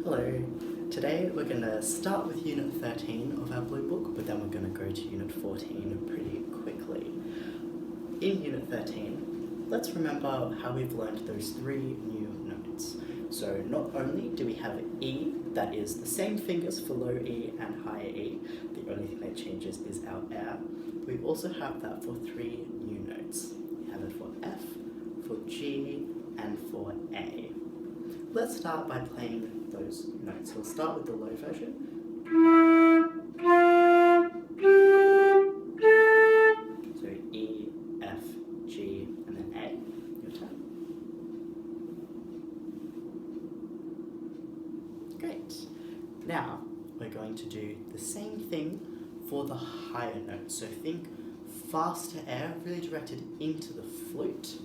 Hello. Today we're going to start with Unit 13 of our Blue Book, but then we're going to go to Unit 14 pretty quickly. In Unit 13, let's remember how we've learned those three new notes. So not only do we have E, that is the same fingers for low E and high E, the only thing that changes is our air. We also have that for three new notes. We have it for F, for G, and for A. Let's start by playing those notes. We'll start with the low version. So E, F, G, and then A. Your turn. Great. Now we're going to do the same thing for the higher notes. So think faster air, really directed into the flute,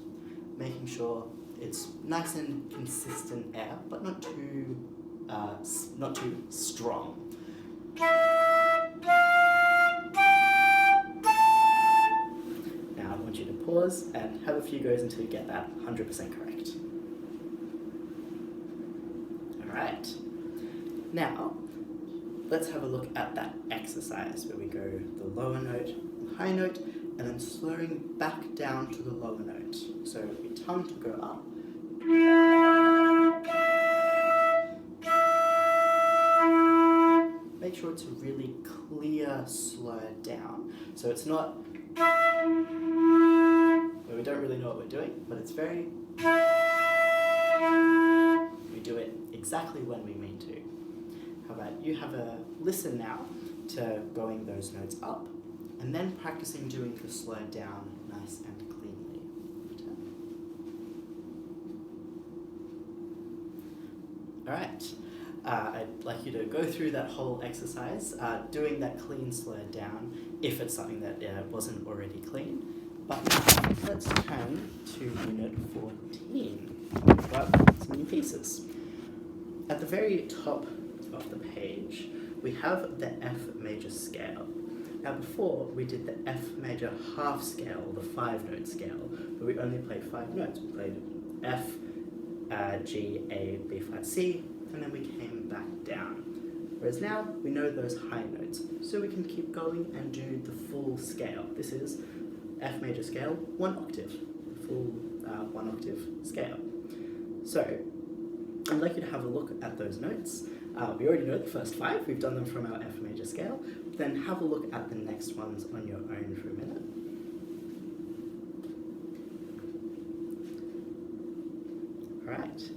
making sure it's nice and consistent air, but not too strong. Now I want you to pause and have a few goes until you get that 100% correct. Alright. Now, let's have a look at that exercise where we go the lower note, the high note, and then slowing back down to the lower note. So your tongue to go up. Make sure it's a really clear slow down. So it's not where we don't really know what we're doing, but it's very, we do it exactly when we mean to. How about you have a listen now to going those notes up, and then practicing doing the slow down nice and cleanly. Alright, I'd like you to go through that whole exercise, doing that clean slow down if it's something that wasn't already clean. But now let's turn to Unit 14. We've got some new pieces. At the very top of the page, we have the F major scale. Now before, we did the F major half scale, the 5-note scale, but we only played 5 notes. We played F, G, A, B flat, C, and then we came back down. Whereas now, we know those high notes, so we can keep going and do the full scale. This is F major scale, 1 octave, full 1 octave scale. So, I'd like you to have a look at those notes. We already know the first 5, we've done them from our F major scale. Then have a look at the next ones on your own for a minute. Alright,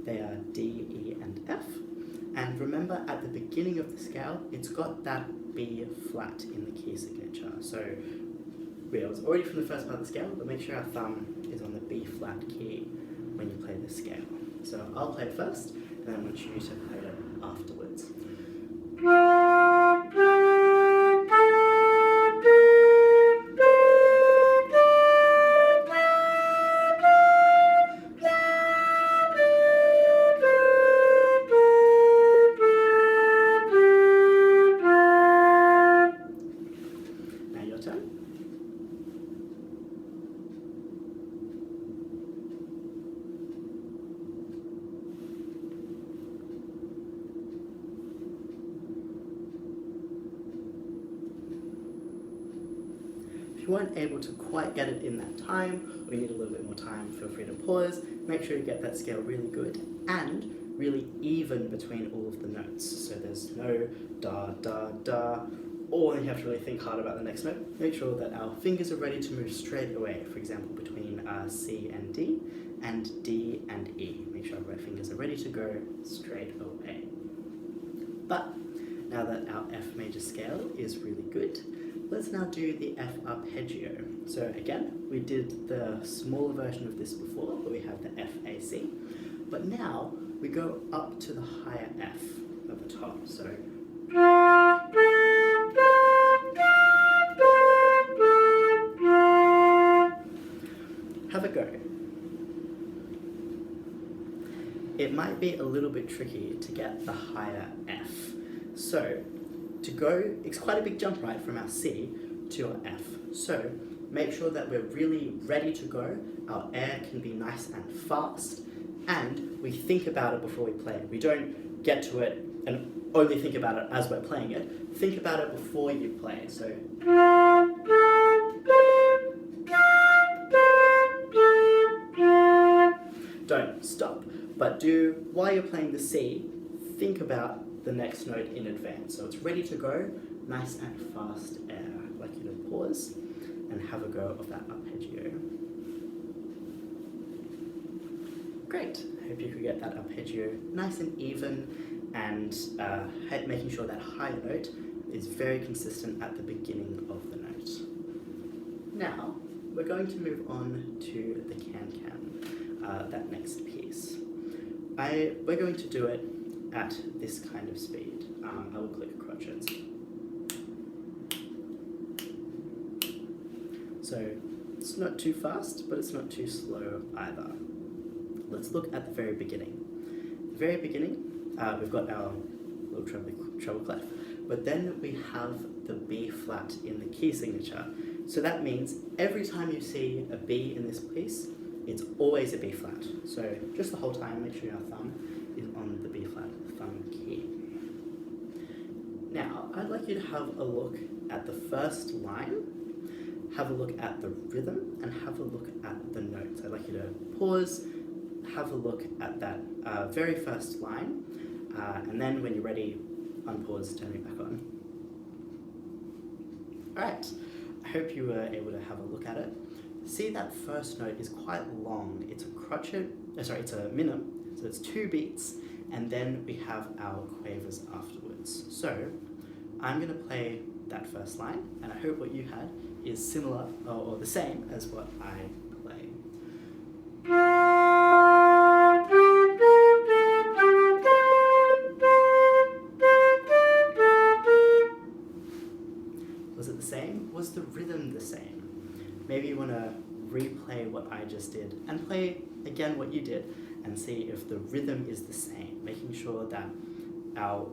they are D, E, and F. And remember, at the beginning of the scale, it's got that B flat in the key signature. So, it was already from the first part of the scale, but make sure our thumb is on the B flat key when you play the scale. So I'll play it first, and then I want you to play it afterwards. Now your turn. If you weren't able to quite get it in that time, or you need a little bit more time, feel free to pause. Make sure you get that scale really good and really even between all of the notes. So there's no da, da, da, or you have to really think hard about the next note. Make sure that our fingers are ready to move straight away, for example, between C and D and E. Make sure our fingers are ready to go straight away. But now that our F major scale is really good, let's now do the F arpeggio. So again, we did the smaller version of this before, but we have the FAC. But now we go up to the higher F at the top. So have a go. It might be a little bit tricky to get the higher F. So to go, it's quite a big jump, right, from our C to our F. So make sure that we're really ready to go. Our air can be nice and fast, And we think about it before we play it. We don't get to it and only think about it as we're playing it. Think about it before you play. So don't stop, but do, while you're playing the C, think about the next note in advance. So it's ready to go, nice and fast air. I'd like you to pause and have a go of that arpeggio. Great. I hope you could get that arpeggio nice and even, and making sure that high note is very consistent at the beginning of the note. Now, we're going to move on to the can-can, that next piece. We're going to do it at this kind of speed. I will click crotchets. So it's not too fast, but it's not too slow either. Let's look at the very beginning. The very beginning, we've got our little treble clef, but then we have the B flat in the key signature. So that means every time you see a B in this piece, it's always a B flat. So just the whole time, make sure your thumb is on the B flat thumb key. Now, I'd like you to have a look at the first line, have a look at the rhythm, and have a look at the notes. I'd like you to pause, have a look at that very first line, and then when you're ready, unpause, turn it back on. Alright, I hope you were able to have a look at it. See, that first note is quite long. It's a crotchet, it's a minim, so it's 2 beats, and then we have our quavers afterwards. So I'm going to play that first line, and I hope what you had is similar or the same as what I play. Was it the same? Was the rhythm the same? Maybe you want to replay what I just did and play again what you did and see if the rhythm is the same, making sure that our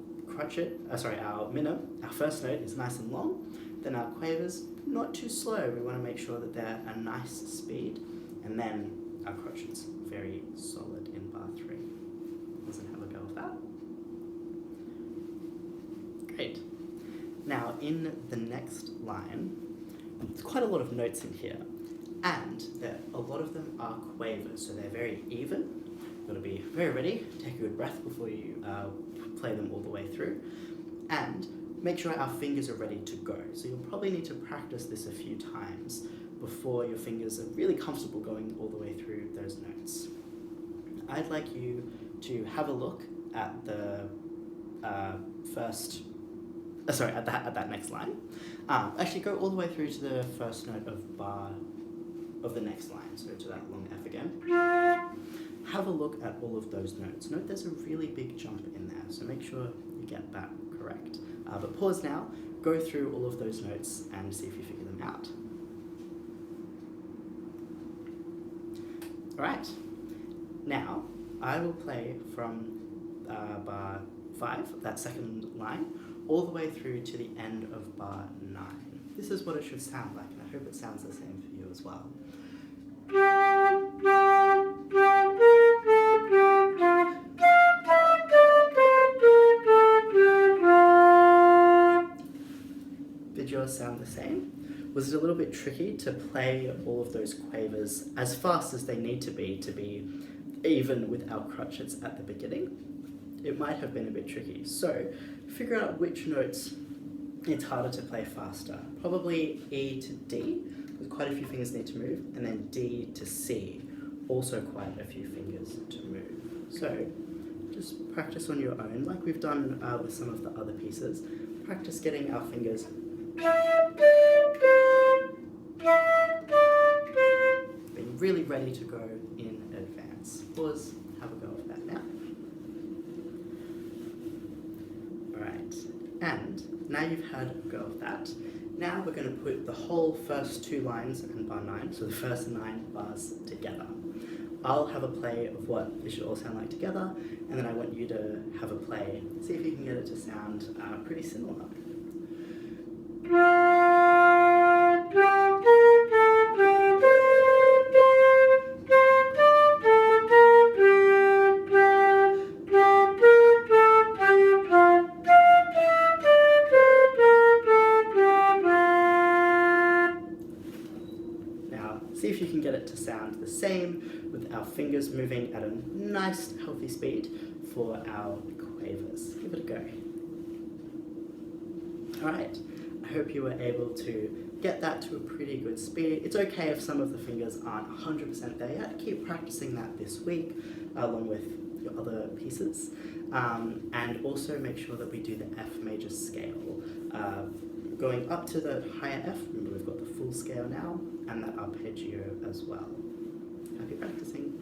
our minim, our first note is nice and long, then our quavers not too slow. We want to make sure that they're a nice speed, and then our crotchets very solid in bar 3. Let's have a go of that. Great. Now in the next line, there's quite a lot of notes in here, and a lot of them are quavers, so they're very even. You've got to be very ready, take a good breath before you play them all the way through, and make sure our fingers are ready to go. So you'll probably need to practice this a few times before your fingers are really comfortable going all the way through those notes. I'd like you to have a look at the at that next line. Actually, go all the way through to the first note of the next line, so to that long F again. Have a look at all of those notes. Note there's a really big jump in there, so make sure you get that correct. But pause now, go through all of those notes and see if you figure them out. Alright, now I will play from bar 5, that second line, all the way through to the end of bar 9. This is what it should sound like, and I hope it sounds the same for you as well. Did yours sound the same? Was it a little bit tricky to play all of those quavers as fast as they need to be even with our crotchets at the beginning? It might have been a bit tricky. So figure out which notes it's harder to play faster. Probably E to D, because quite a few fingers need to move, and then D to C, also quite a few fingers to move. So just practice on your own, like we've done with some of the other pieces. Practice getting our fingers being really ready to go in advance. Pause, have a go of that now. Alright, and now you've had a go of that. Now we're going to put the whole first 2 lines in bar 9, so the first 9 bars together. I'll have a play of what it should all sound like together, and then I want you to have a play, see if you can get it to sound pretty similar. sound the same with our fingers moving at a nice healthy speed for our quavers. Give it a go. Alright, I hope you were able to get that to a pretty good speed. It's okay if some of the fingers aren't 100% there yet. Keep practicing that this week along with your other pieces. And also make sure that we do the F major scale. Going up to the higher F, remember we've got the full scale now, and that arpeggio as well. Happy practicing.